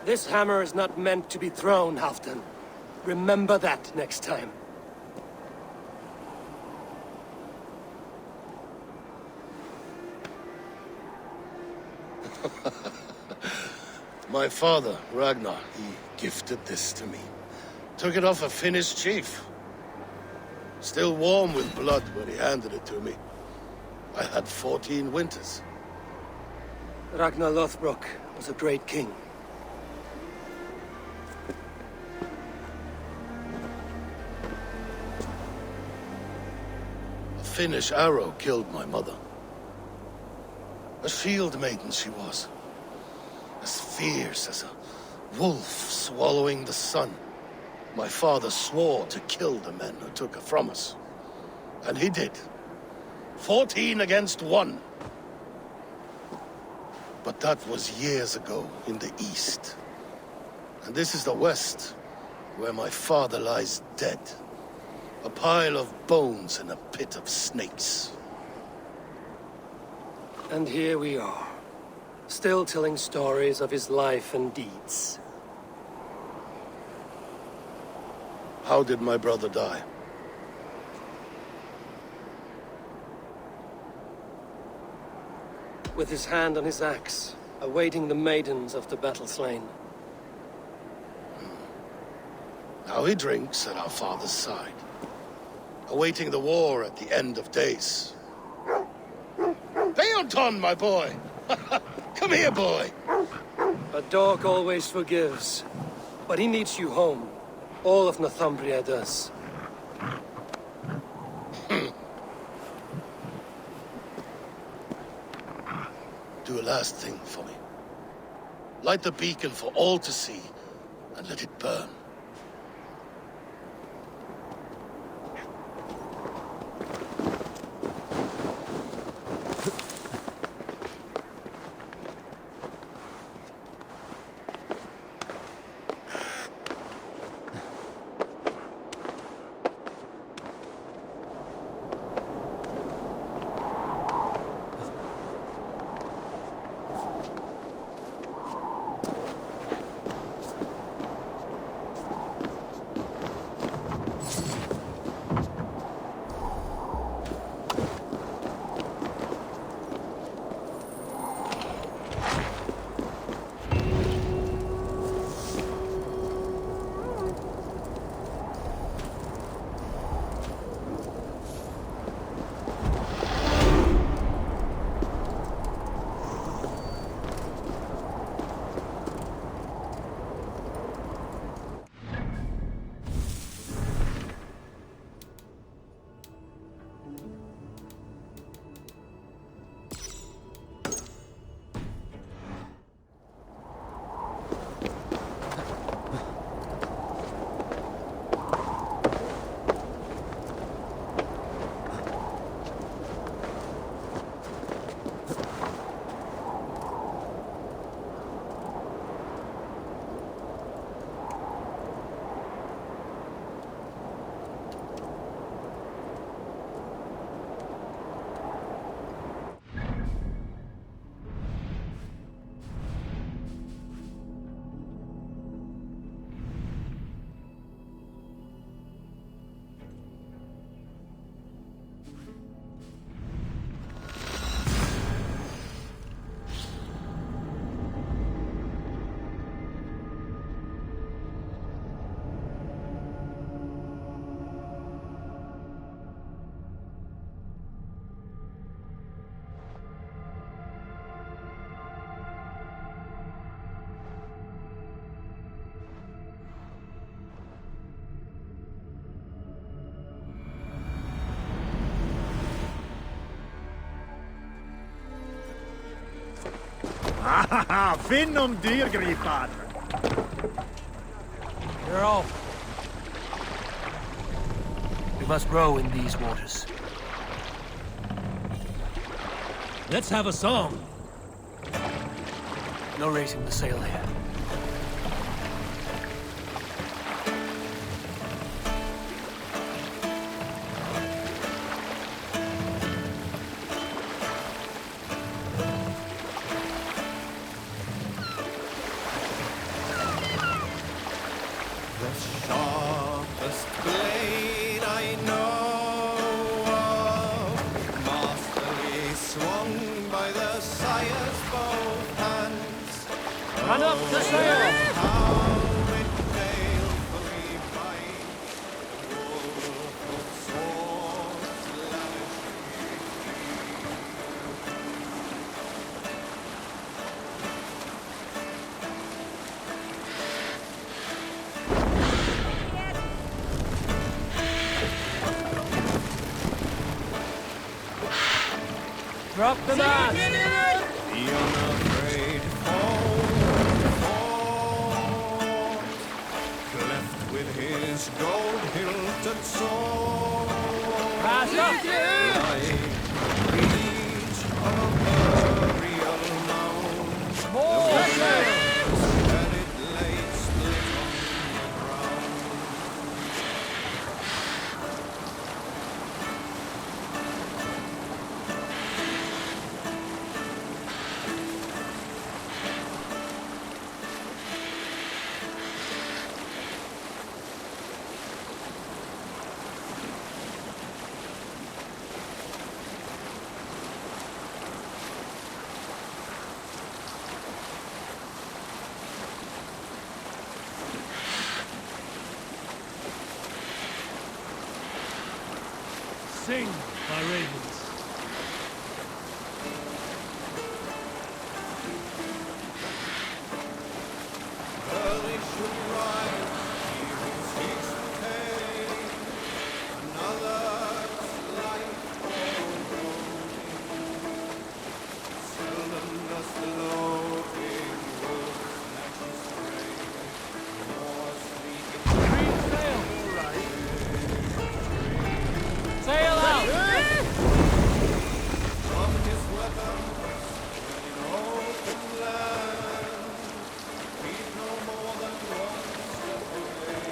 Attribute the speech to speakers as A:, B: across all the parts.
A: This hammer is not meant to be thrown, Halfdan. Remember that next time.
B: My father, Ragnar, he gifted this to me. Took it off a Finnish chief. Still warm with blood when he handed it to me. I had 14 winters.
A: Ragnar Lothbrok was a great king.
B: A Finnish arrow killed my mother. A shield maiden she was. As fierce as a wolf swallowing the sun. My father swore to kill the men who took her from us. And he did. 14 against 1. But that was years ago in the east. And this is the west, where my father lies dead. A pile of bones in a pit of snakes.
A: And here we are, still telling stories of his life and deeds.
B: How did my brother die?
A: With his hand on his axe, awaiting the maidens of the battle slain.
B: Now he drinks at our father's side, awaiting the war at the end of days. Beonton, my boy! Come here, boy!
A: A dog always forgives, but he needs you home. All of Northumbria does.
B: Do a last thing for me. Light the beacon for all to see, and let it burn.
C: Finn om dyrgripen!
A: You're off. We must row in these waters. Let's have a song. No raising the sail here. Run up the sail! Drop the mast!
D: The unafraid fall, cleft with his gold-hilted sword.
A: Pass up!
D: Like reach of a burial mound,
A: More
D: the
A: sail!
D: where it lay split on the ground.
A: Sing, my ravens.
D: Early should rise, he who seeks the tale, another's life foreboding. Seldom does the loading wolf snatch his prey, nor sleep in
A: Green sail! Sail out!
D: from his weapons when in open land. Keep no more than one step away.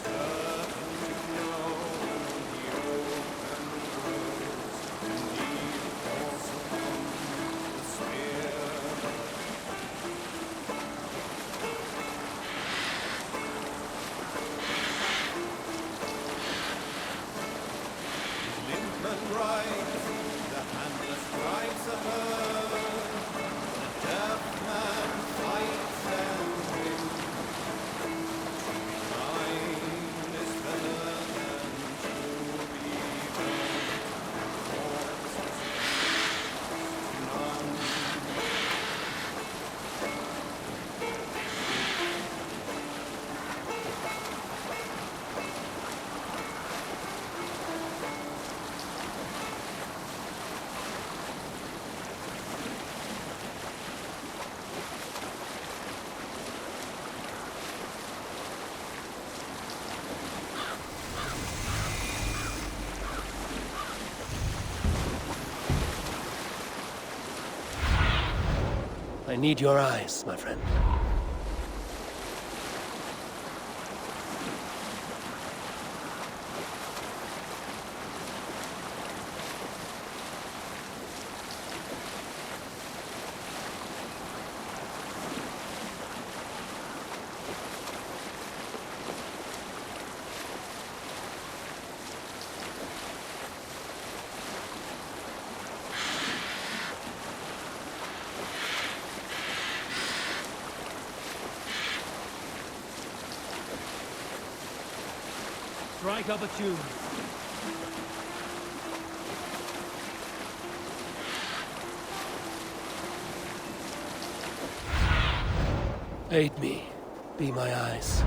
D: Certain to know the open roads, indeed falls upon the spear. Limpman rides, the handless drives a herd. The deaf man fights and wins. To be blind is better than to be dumb. Corpse is none.
A: I need your eyes, my friend. Strike up a tune. Aid me. Be my eyes.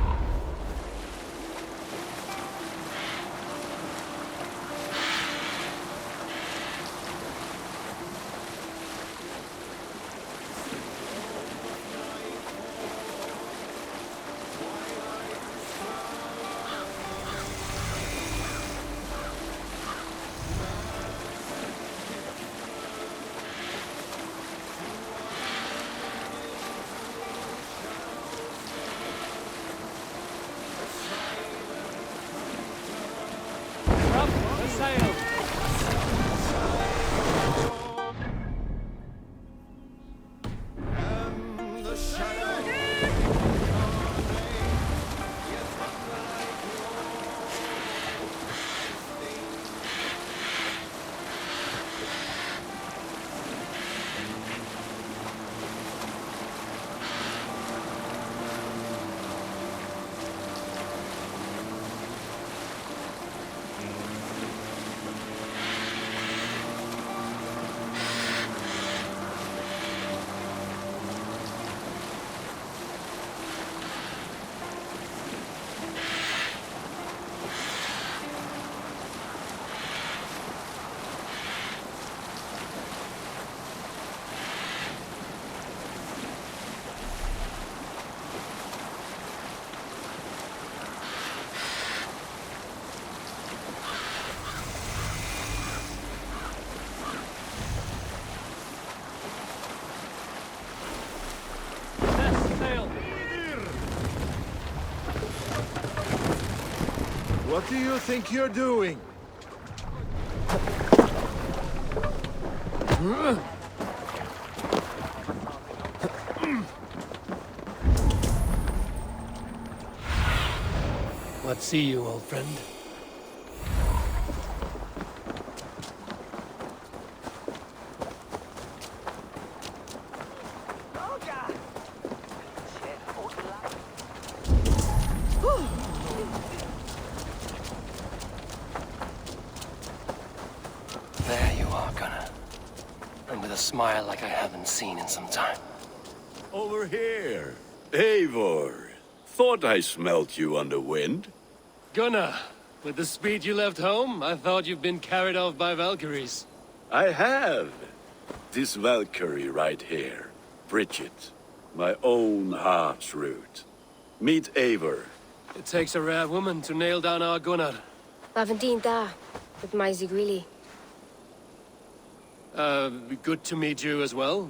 C: What do you think you're doing?
A: What see you, old friend? There you are, Gunnar. And with a smile like I haven't seen in some time.
E: Over here. Eivor. Thought I smelt you on the wind.
A: Gunnar, with the speed you left home, I thought you'd been carried off by Valkyries.
E: I have. This Valkyrie right here. Bridget. My own heart's root. Meet Eivor.
A: It takes a rare woman to nail down our Gunnar.
F: Lavendine da, with Maisy Greeley.
A: Good to meet you as well.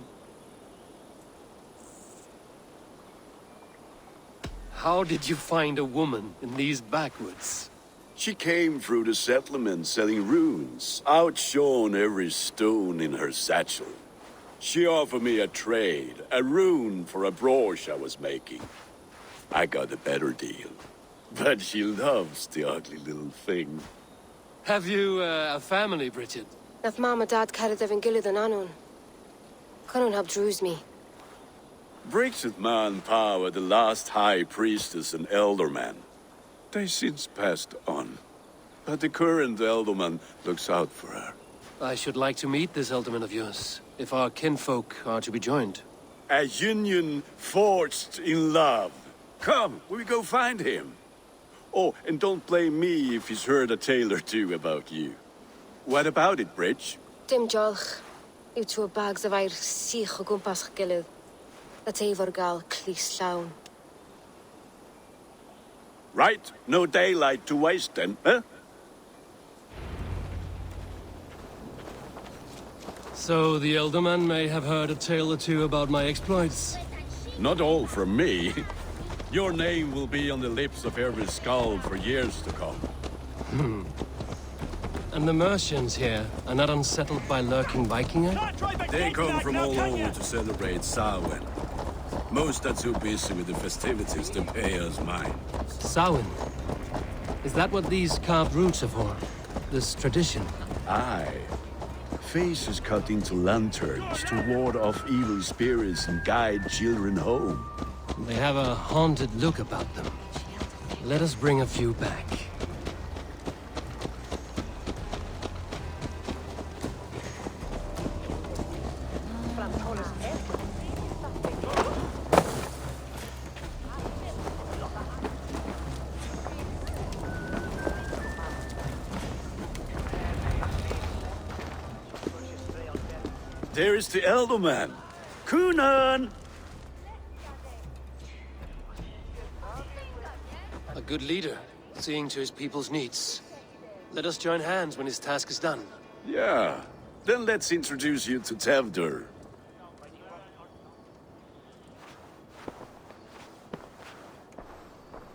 A: How did you find a woman in these backwoods?
E: She came through the settlement selling runes, outshone every stone in her satchel. She offered me a trade, a rune for a brooch I was making. I got a better deal. But she loves the ugly little thing.
A: Have you a family, Bridget?
F: Naf Mom and Dad carried Evan Gillard and Anun. Cannon helped druise me.
E: Bridget Man Power, the last high priestess and elderman. They since passed on. But the current elderman looks out for her.
A: I should like to meet this elderman of yours, if our kinfolk are to be joined.
E: A union forged in love. Come, we go find him. Oh, and don't blame me if he's heard a tale or two about you. What about it, Bridge?
F: Dim jolch. You two bags of air sich o gwmpas gilydd. That Eivor gal clis llawn.
E: Right, no daylight to waste then, huh?
A: So the elderman may have heard a tale or two about my exploits.
E: Not all from me. Your name will be on the lips of every skull for years to come.
A: And the Mercians here are not unsettled by lurking Vikinger?
E: They come from all over to celebrate Samhain. Most are too busy with the festivities to pay us mind.
A: Samhain? Is that what these carved roots are for? This tradition?
E: Aye. Faces cut into lanterns to ward off evil spirits and guide children home.
A: They have a haunted look about them. Let us bring a few back.
E: There is the Elderman. Kunan!
A: A good leader, seeing to his people's needs. Let us join hands when his task is done.
E: Yeah. Then let's introduce you to Tevdur.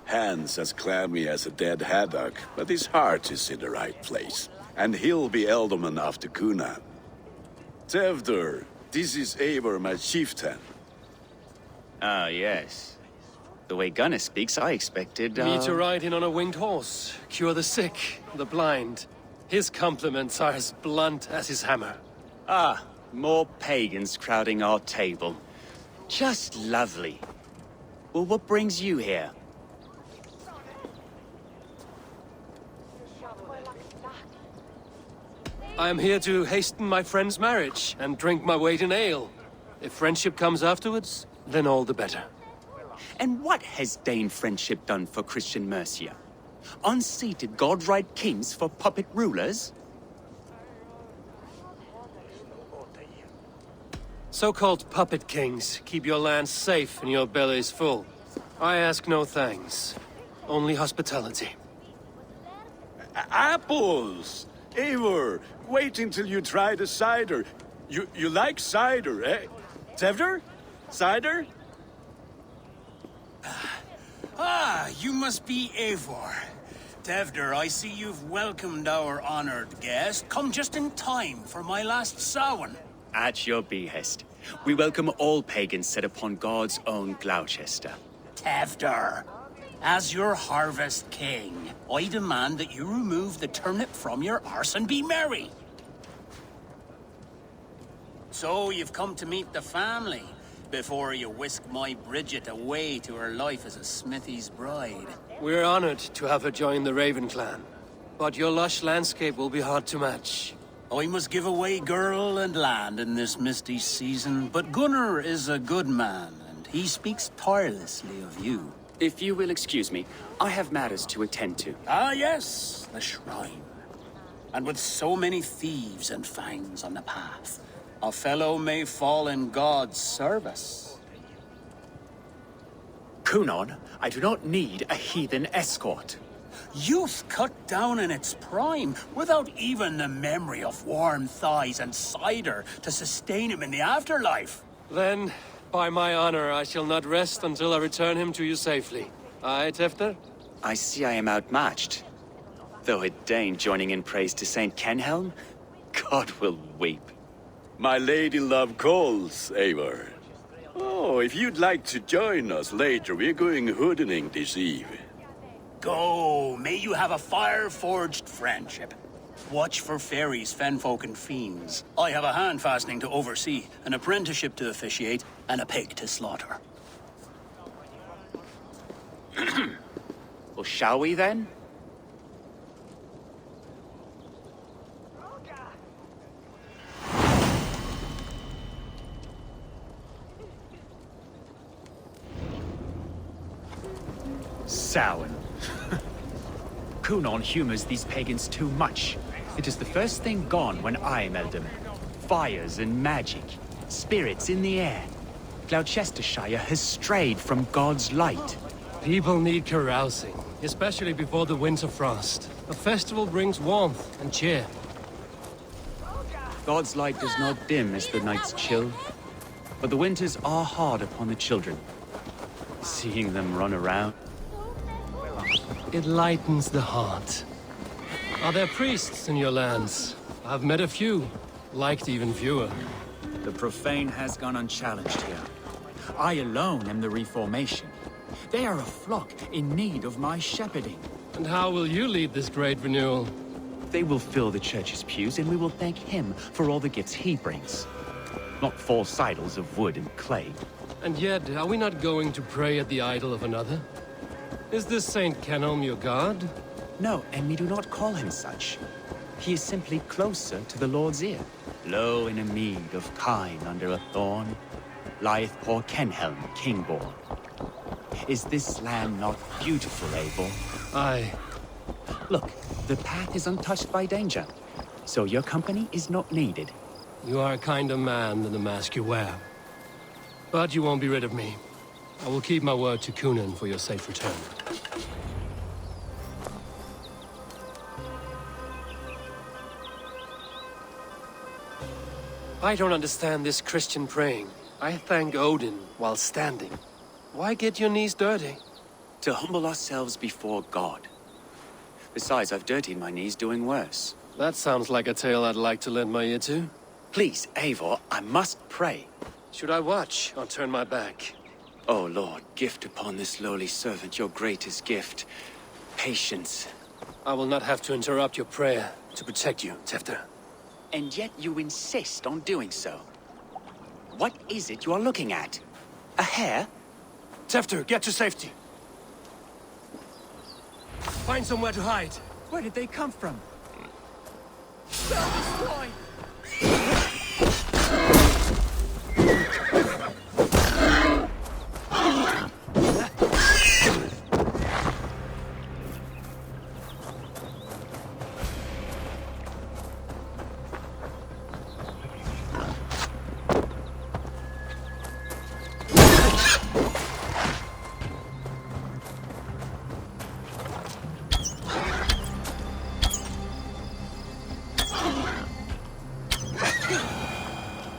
E: Hands as clammy as a dead haddock, but his heart is in the right place. And he'll be Elderman after Kunan. Tevdur, this is Eivor, my chieftain.
G: Ah, yes. The way Gunnar speaks, I expected,
A: Me to ride in on a winged horse, cure the sick, the blind. His compliments are as blunt as his hammer.
G: Ah, more pagans crowding our table. Just lovely. Well, what brings you here?
A: I am here to hasten my friend's marriage and drink my weight in ale. If friendship comes afterwards, then all the better.
G: And what has Dane friendship done for Christian Mercia? Unseated godright kings for puppet rulers?
A: So-called puppet kings keep your lands safe and your bellies full. I ask no thanks, only hospitality.
E: Apples! Eivor, wait until you try the cider. You like cider, eh? Tevdur? Cider?
H: Ah, you must be Eivor. Tevder, I see you've welcomed our honored guest. Come just in time for my last Samhain.
G: At your behest. We welcome all pagans set upon God's own Gloucester.
H: Tevder, as your harvest king, I demand that you remove the turnip from your arse and be merry. So you've come to meet the family before you whisk my Bridget away to her life as a smithy's bride.
A: We're honored to have her join the Raven clan, but your lush landscape will be hard to match.
H: I must give away girl and land in this misty season, but Gunnar is a good man, and he speaks tirelessly of you.
G: If you will excuse me, I have matters to attend to.
H: Ah, yes, the shrine. And with so many thieves and fangs on the path, a fellow may fall in God's service.
G: Kunon, I do not need a heathen escort.
H: Youth cut down in its prime, without even the memory of warm thighs and cider to sustain him in the afterlife.
A: Then, by my honor, I shall not rest until I return him to you safely. Aye, Tefter?
G: I see I am outmatched. Though a Dane joining in praise to Saint Kenhelm, God will weep.
E: My lady love calls, Eivor. Oh, if you'd like to join us later, we're going hoodening this eve.
H: Go, may you have a fire-forged friendship. Watch for fairies, fenfolk, and fiends. I have a hand fastening to oversee, an apprenticeship to officiate, and a pig to slaughter.
G: Well, shall we then?
I: Samhain. Kunon humors these pagans too much. It is the first thing gone when I meld them. Fires and magic, spirits in the air. Gloucestershire has strayed from God's light.
A: People need carousing, especially before the winter frost. A festival brings warmth and cheer.
I: God's light does not dim as the nights chill, but the winters are hard upon the children. Seeing them run around.
A: It lightens the heart. Are there priests in your lands? I've met a few, liked even fewer.
I: The profane has gone unchallenged here. I alone am the Reformation. They are a flock in need of my shepherding.
A: And how will you lead this great renewal?
I: They will fill the church's pews, and we will thank him for all the gifts he brings. Not false idols of wood and clay.
A: And yet, are we not going to pray at the idol of another? Is this Saint Kenelm your god?
I: No, and we do not call him such. He is simply closer to the Lord's ear. Low in a mead of kine under a thorn, lieth poor Kenhelm, king-born. Is this land not beautiful, Eivor?
A: Aye.
I: Look, the path is untouched by danger, so your company is not needed.
A: You are a kinder man than the mask you wear. But you won't be rid of me. I will keep my word to Kunan for your safe return. I don't understand this Christian praying. I thank Odin while standing. Why get your knees dirty?
G: To humble ourselves before God. Besides, I've dirtied my knees doing worse.
A: That sounds like a tale I'd like to lend my ear to.
G: Please, Eivor, I must pray.
A: Should I watch or turn my back?
G: Oh Lord, gift upon this lowly servant your greatest gift. Patience.
A: I will not have to interrupt your prayer to protect you, Tefter.
G: And yet you insist on doing so. What is it you are looking at? A hare?
A: Tefter, get to safety. Find somewhere to hide.
I: Where did they come from?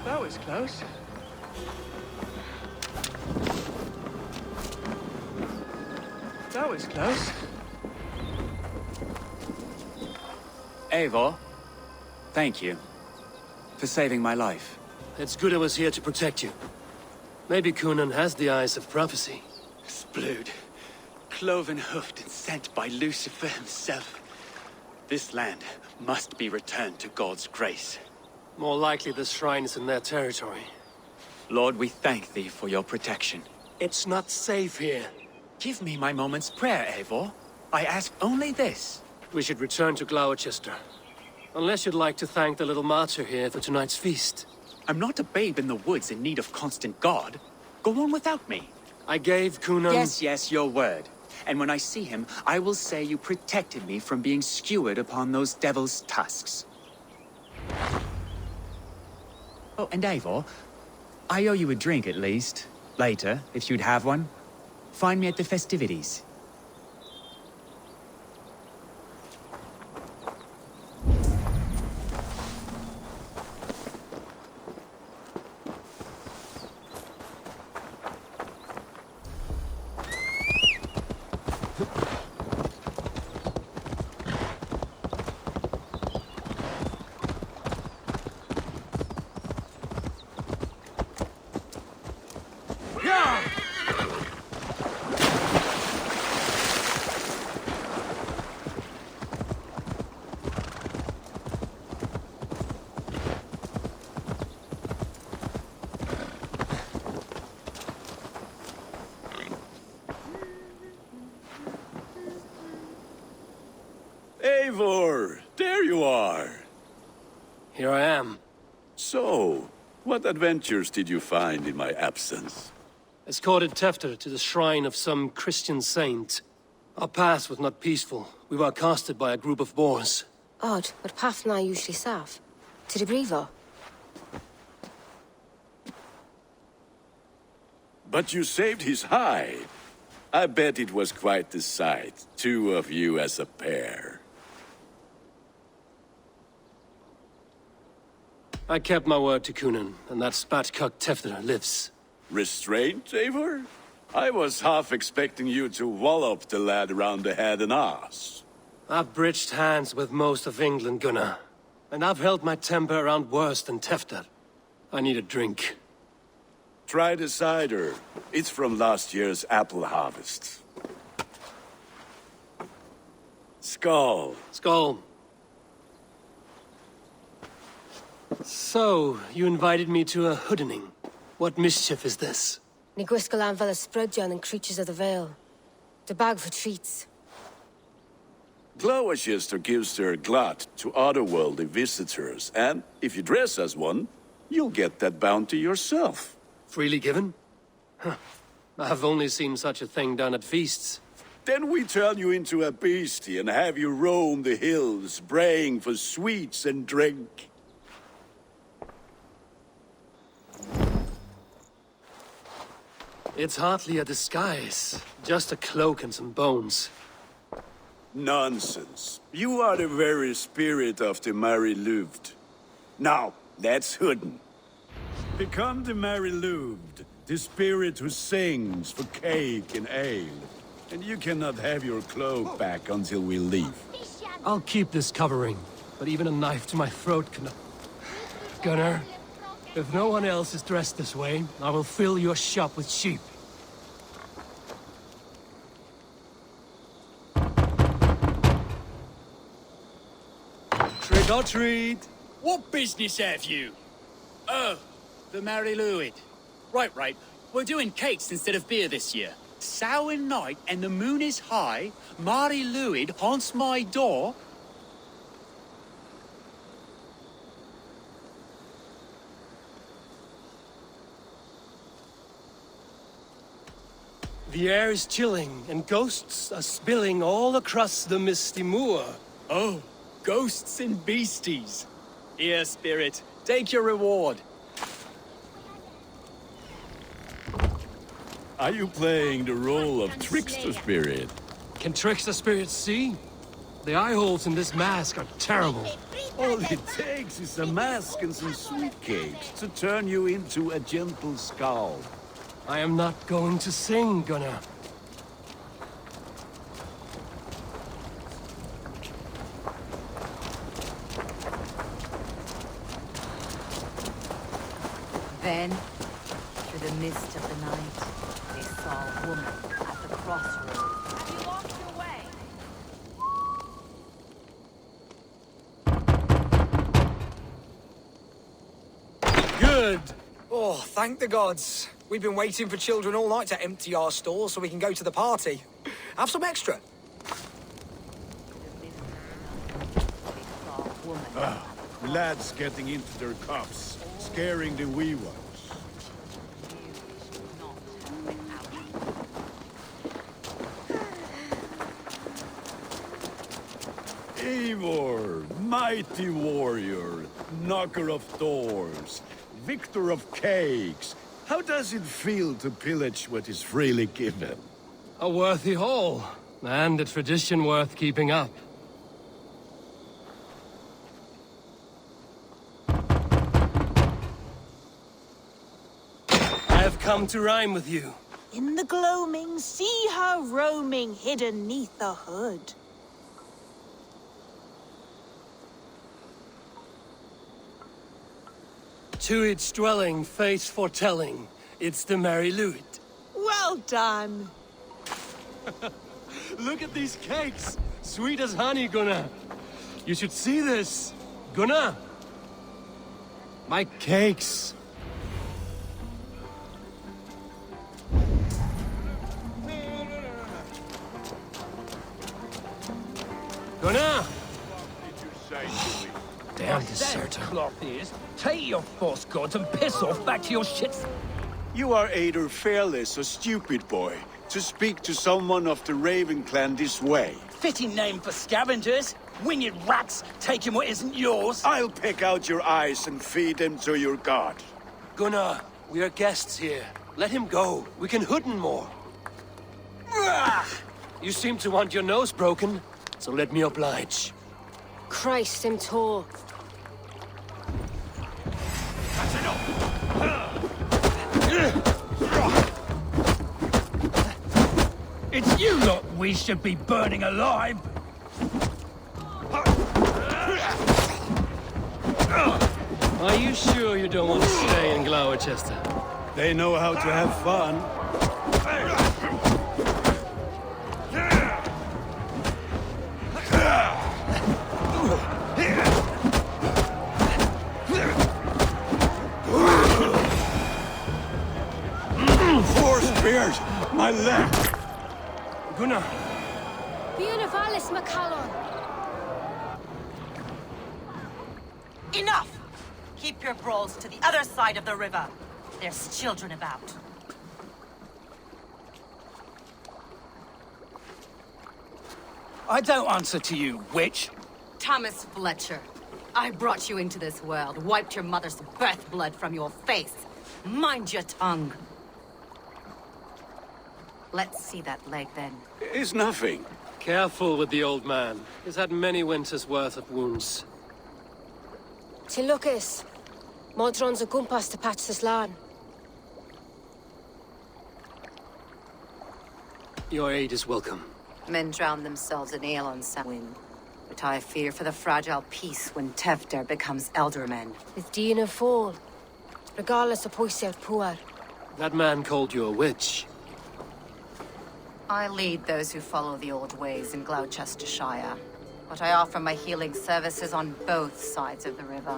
A: That was close. That was close.
I: Eivor, thank you for saving my life.
A: It's good I was here to protect you. Maybe Conan has the eyes of prophecy.
I: Splewed, cloven-hoofed and sent by Lucifer himself. This land must be returned to God's grace.
A: More likely the shrine is in their territory.
I: Lord, we thank thee for your protection.
A: It's not safe here.
I: Give me my moment's prayer, Eivor. I ask only this.
A: We should return to Gloucester. Unless you'd like to thank the little martyr here for tonight's feast.
I: I'm not a babe in the woods in need of constant guard. Go on without me.
A: I gave Conan...
I: Yes, your word. And when I see him, I will say you protected me from being skewered upon those devil's tusks. Oh, and Eivor, I owe you a drink at least. Later, if you'd have one. Find me at the festivities.
E: Eivor, there you are.
A: Here I am.
E: So, what adventures did you find in my absence?
A: Escorted Tefter to the shrine of some Christian saint. Our path was not peaceful. We were accosted by a group of boars.
F: Odd, but path na usually safe. To the brifo.
E: But you saved his hide. I bet it was quite the sight, two of you as a pair.
A: I kept my word to Conan, and that spatcock Tefter lives.
E: Restraint, Eivor? I was half expecting you to wallop the lad around the head and ass.
A: I've bridged hands with most of England, Gunnar. And I've held my temper around worse than Tefter. I need a drink.
E: Try the cider. It's from last year's apple harvest. Skull.
A: Skull. So, you invited me to a hoodening. What mischief is this?
F: Ni gwisgal an fel ysbrydion and creatures of the Vale. The bag for treats.
E: Gloucester gives their glut to otherworldly visitors, and if you dress as one, you'll get that bounty yourself.
A: Freely given? Huh. I've only seen such a thing done at feasts.
E: Then we turn you into a beastie and have you roam the hills, braying for sweets and drink.
A: It's hardly a disguise. Just a cloak and some bones.
E: Nonsense. You are the very spirit of the Mary Louved. Now, that's Hooden. Become the Mary Louved, the spirit who sings for cake and ale. And you cannot have your cloak back until we leave.
A: I'll keep this covering, but even a knife to my throat cannot... Gunnar, if no one else is dressed this way, I will fill your shop with sheep. Trick or treat!
G: What business have you? Oh, the Mary Louid. Right. We're doing cakes instead of beer this year. Samhain night and the moon is high. Mary Louid haunts my door.
A: The air is chilling, and ghosts are spilling all across the misty moor.
G: Oh, ghosts and beasties. Here, spirit, take your reward.
E: Are you playing the role of trickster spirit?
A: Can trickster spirits see? The eye holes in this mask are terrible.
E: All it takes is a mask and some sweet cakes to turn you into a gentle skull.
A: I am not going to sing, Gunnar.
J: Then, through the mist of the night, they saw a woman at the crossroads. Have you lost your way?
A: Good!
K: Oh, thank the gods. We've been waiting for children all night to empty our stores so we can go to the party. Have some extra.
C: Lads getting into their cups, scaring the wee ones.
E: Eivor, mighty warrior, knocker of doors, victor of cakes. How does it feel to pillage what is freely given?
A: A worthy haul, and a tradition worth keeping up. I have come to rhyme with you.
L: In the gloaming, see her roaming hidden neath the hood.
A: To each dwelling, fate foretelling, it's the Merry Louis.
L: Well done.
A: Look at these cakes! Sweet as honey, Gunnar. You should see this. Gunnar! My cakes! Gunnar! Damn deserter.
M: Cloth is, take your false gods and piss off back to your shits.
E: You are either fearless or stupid, boy, to speak to someone of the Raven clan this way.
M: Fitting name for scavengers. Winged rats taking what isn't yours.
E: I'll pick out your eyes and feed them to your god.
A: Gunnar, we are guests here. Let him go. We can hooden more. You seem to want your nose broken, so let me oblige.
F: Christ, him tall.
M: That's enough. It's you lot we should be burning alive.
A: Are you sure you don't want to stay in Gloucester?
E: They know how to have fun. Four spears! My leg!
A: Gunnar!
F: Bienavalis Macallon!
J: Enough! Keep your brawls to the other side of the river. There's children about.
M: I don't answer to you, witch.
J: Thomas Fletcher, I brought you into this world, wiped your mother's birth blood from your face. Mind your tongue. Let's see that leg, then.
E: It's nothing.
A: Careful with the old man. He's had many winters' worth of wounds.
F: Till Lucas. Modron's a gumpas to patch this land.
A: Your aid is welcome.
J: Men drown themselves in ale on Samhain. But I fear for the fragile peace when Tevder becomes eldermen.
F: With Dina fall. Regardless of Poisier Puar.
A: That man called you a witch.
J: I lead those who follow the old ways in Gloucestershire. But I offer my healing services on both sides of the river.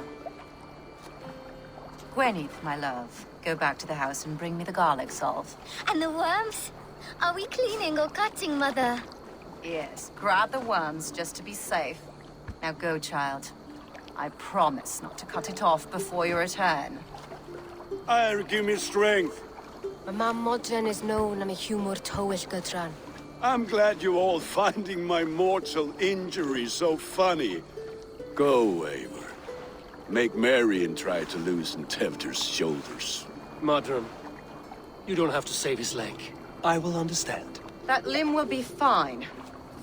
J: Gweneth, my love, go back to the house and bring me the garlic salve.
N: And the worms? Are we cleaning or cutting, Mother?
J: Yes, grab the worms just to be safe. Now go, child. I promise not to cut it off before you return.
E: Give me strength.
F: My mam Modron is known am a humor towish Gudran.
E: I'm glad you all finding my mortal injury so funny. Go, Eivor. Make merry and try to loosen Tevder's shoulders.
A: Modron, you don't have to save his leg. I will understand.
J: That limb will be fine.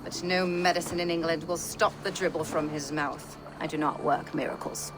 J: But no medicine in England will stop the dribble from his mouth. I do not work miracles.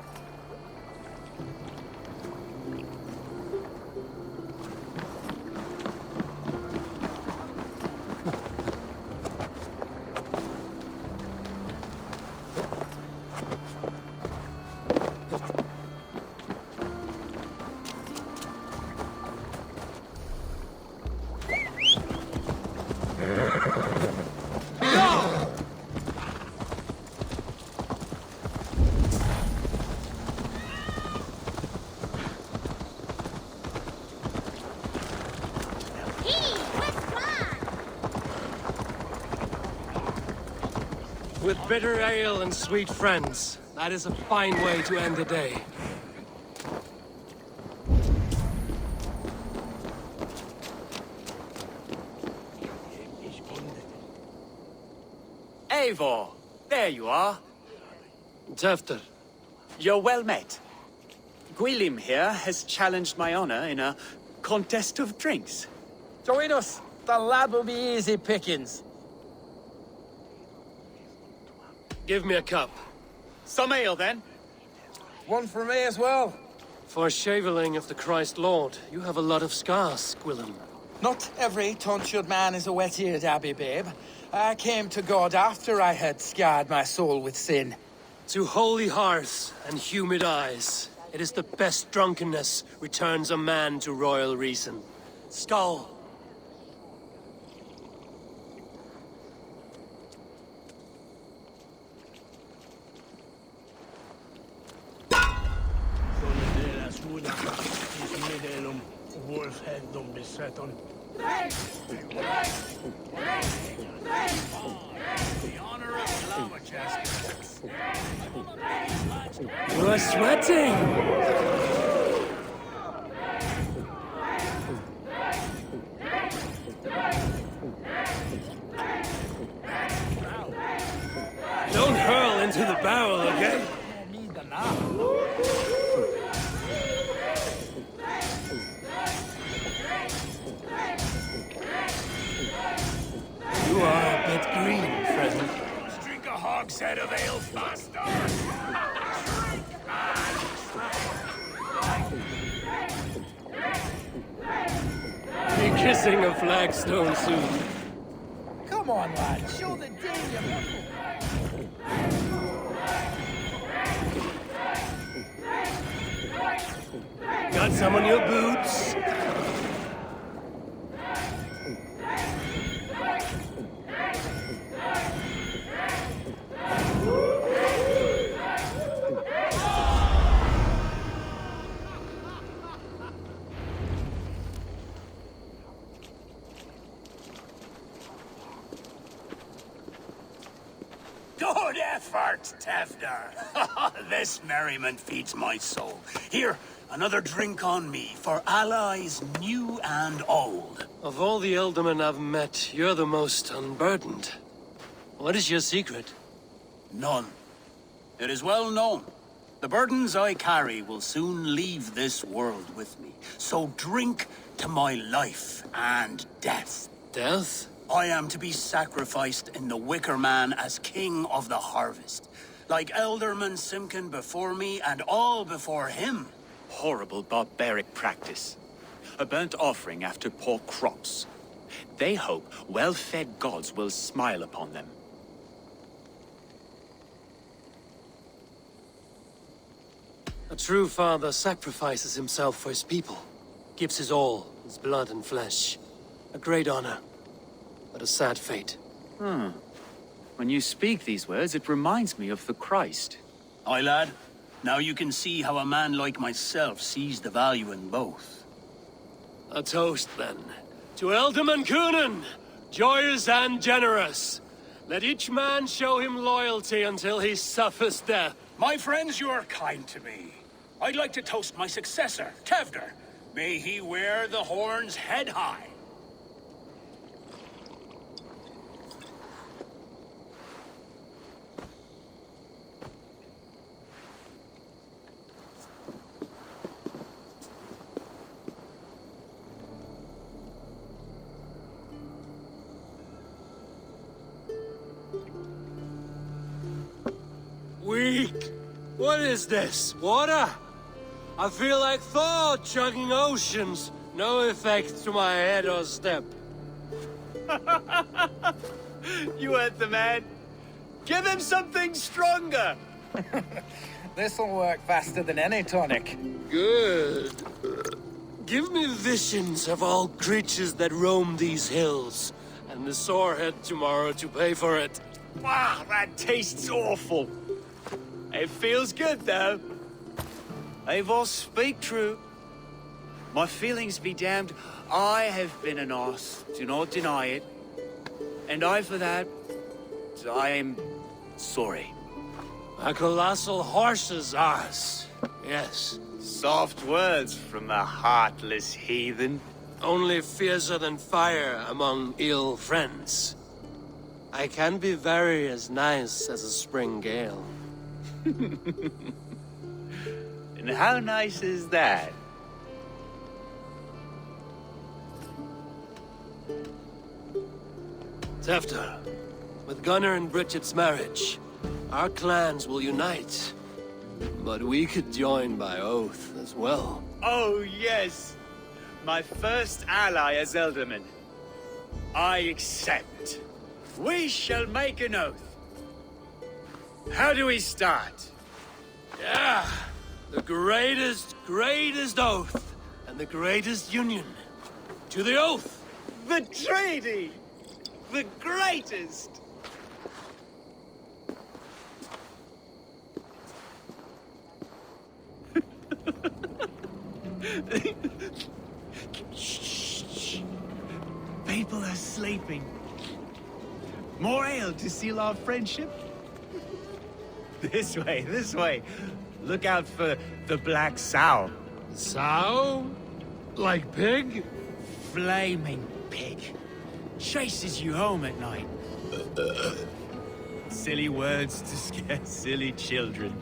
A: with bitter ale and sweet friends. That is a fine way to end the day.
G: Eivor, there you are.
A: Tefter.
G: You're well met. Gwilym here has challenged my honor in a contest of drinks.
M: Join us. The lad will be easy pickings.
A: Give me a cup.
G: Some ale, then.
M: One for me as well.
A: For shaveling of the Christ Lord, you have a lot of scars, Gwilym.
M: Not every tonsured man is a wet-eared abbey, babe. I came to God after I had scarred my soul with sin.
A: To holy hearts and humid eyes, it is the best drunkenness returns a man to royal reason. Skull. You are sweating! Don't hurl into the barrel again! You are a bit green, friend.
C: Drink a hogshead of ale faster!
A: Be kissing a flagstone soon.
M: Come on, lad. Show the danger.
A: Got some on your boots?
H: Good effort, Tefder. This merriment feeds my soul. Here, another drink on me for allies new and old.
A: Of all the ealdormen I've met, you're the most unburdened. What is your secret?
H: None. It is well known. The burdens I carry will soon leave this world with me. So drink to my life and death.
A: Death?
H: I am to be sacrificed in the Wicker Man as king of the harvest. Like Elderman Simkin before me and all before him.
I: Horrible barbaric practice. A burnt offering after poor crops. They hope well-fed gods will smile upon them.
A: A true father sacrifices himself for his people. Gives his all, his blood and flesh. A great honor, but a sad fate.
I: When you speak these words, it reminds me of the Christ.
H: Aye, lad. Now you can see how a man like myself sees the value in both.
A: A toast, then. To Ealdorman Coonan, joyous and generous. Let each man show him loyalty until he suffers death.
H: My friends, you are kind to me. I'd like to toast my successor, Tefder. May he wear the horns head high.
A: Weak. What is this? Water? I feel like Thor chugging oceans. No effect to my head or step.
G: You heard the man. Give him something stronger.
M: This'll work faster than any tonic.
A: Good. Give me visions of all creatures that roam these hills, and the sorehead tomorrow to pay for it.
G: Wow, that tastes awful. It feels good, though.
I: Eivor, speak true. My feelings be damned. I have been an arse, do not deny it. And I for that, I am
H: Sorry.
A: A colossal horse's ours. Yes.
I: Soft words from the heartless heathen.
A: Only fiercer than fire among ill friends. I can be very as nice as a spring gale.
I: And how nice is that?
A: Tefter, with Gunnar and Bridget's marriage, our clans will unite. But we could join by oath as well.
I: Oh, yes. My first ally as Elderman.
G: I accept. We shall make an oath. How do we start?
A: Yeah, the greatest oath, and the greatest union. To the oath!
I: The treaty! The greatest! Shh. People are sleeping. More ale to seal our friendship? This way. Look out for the black sow.
A: Sow? Like pig?
H: Flaming pig. Chases you home at night.
I: Silly words to scare silly children.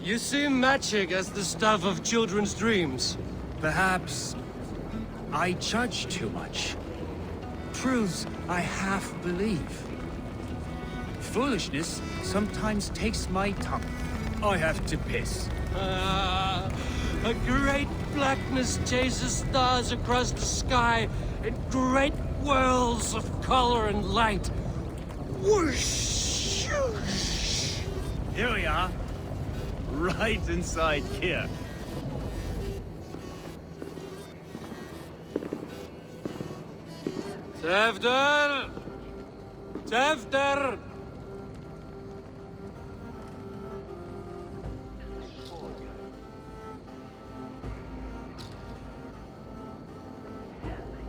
A: You see magic as the stuff of children's dreams.
H: Perhaps I judge too much. Truths I half believe. Foolishness sometimes takes my tongue. I have to piss.
A: A great blackness chases stars across the sky in great whirls of color and light. Whoosh!
I: Here we are. Right inside here.
A: Tefter! Tefter!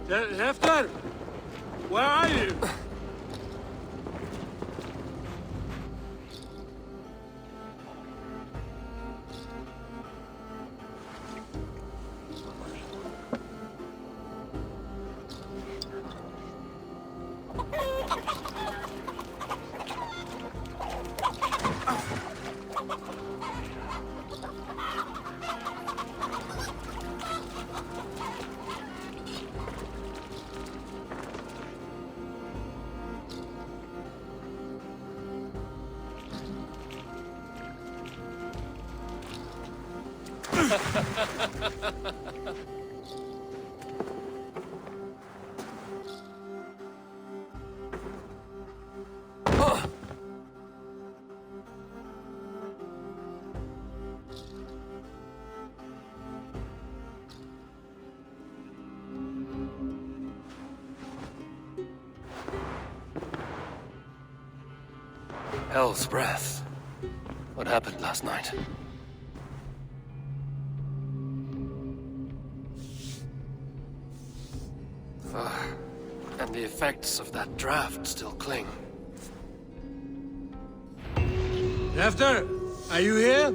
A: Tefter! Where are you? Hell's breath. What happened last night? And the effects of that draft still cling. Tefter, are you here?